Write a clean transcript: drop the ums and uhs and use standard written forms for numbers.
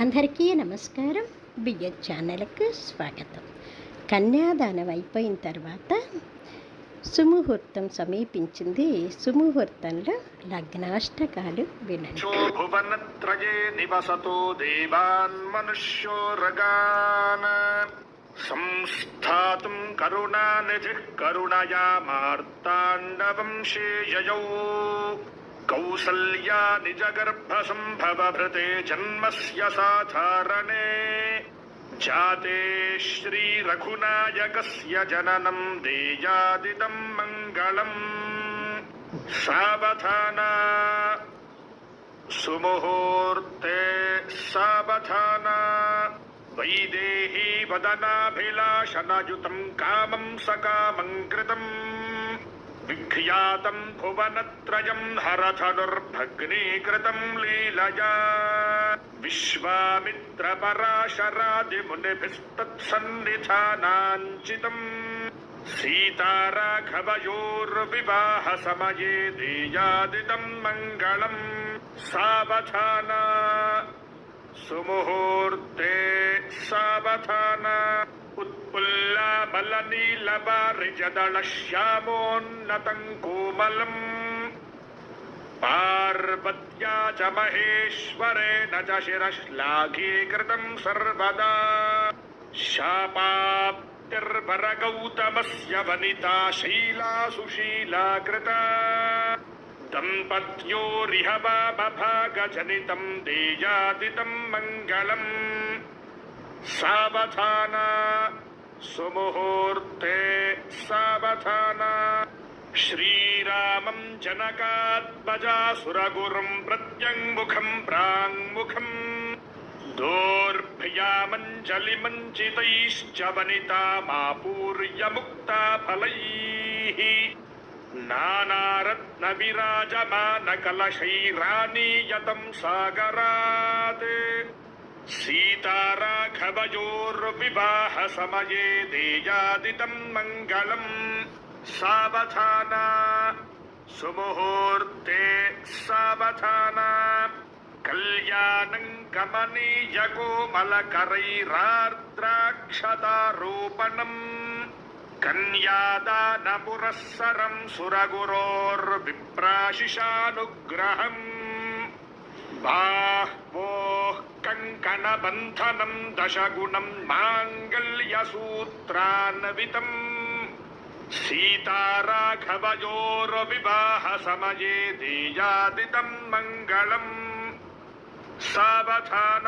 అందరికీ నమస్కారం. బిఎస్ ఛానల్కు స్వాగతం. కన్యాదానం అయిపోయిన తర్వాత సుముహూర్తం సమీపించింది. సుముహూర్తంలో లగ్నాష్టకాలు వినండి. భువనత్రయే నివసతో దేవాన్ మనుష్యోరగాన్ సంస్థాతుం కరుణానిధిః కరుణయా మార్తాండవంశే యయౌ కౌసల్యా నిజగర్భసంభవభృతే జన్మస్య సాధారణే జాతే శ్రీరఘునాయకస్య జననం దేయాదిదం మంగళం. సావధానా సుముహూర్తే సావధానా వైదేహీ వదనాభిలాషణయుతం కామం సకామం కృతం విఖ్యాతం భువనత్రయం హరధనుర్భగ్నీకృతం లీలయా విశ్వామిత్రపరాశరాదిమునిభిస్తత్సన్నిధానాంచితం సీతారాఘవయోర్వివాహ సమయే దేయాదిదం మంగళం. సావధానా సుముహూర్తే సావధానా ఉత్పుల్లాబలనీలవారిజదళశ్యామోన్నతం కోమలం పార్వత్యా చ మహేశ్వరేణ చ శిరశ్లాఘీకృతం సర్వదా. శాపాప్తిర్వరగౌతమస్య వనితా శైలా సుశీలా కృతా దంపత్యోరిహ వామభాగజనితం దేయాదిదం మంగళం. సావధానా సుముహూర్తే సావధానా శ్రీరామం జనకాత్మజాసురగురుం ప్రత్యంగుఖం ప్రాంగుఖం దోర్భయామంజలిమంచితైశ్చ వనితామాపూర్యముక్తాఫలైః నానారత్నవిరాజమానకలశైరానీయతం సాగరాత్ సీతారాఘవయోర్వివాహ సమయే దేయాదిదం మంగళం. సావధానా సుముహూర్తే సావధానా కళ్యాణం కమనీయకోమలకరైరార్ద్రాక్షతారోపణం కన్యాదానపురస్సరం సురగురోర్విప్రాశిషానుగ్రహం బాహ్వోః కంకణబంధనం దశగుణం మాంగళ్యసూత్రాన్వితం సీతారాఘవయోర్వివాహ సమయే దేయాదిదం మంగళం. సావధానా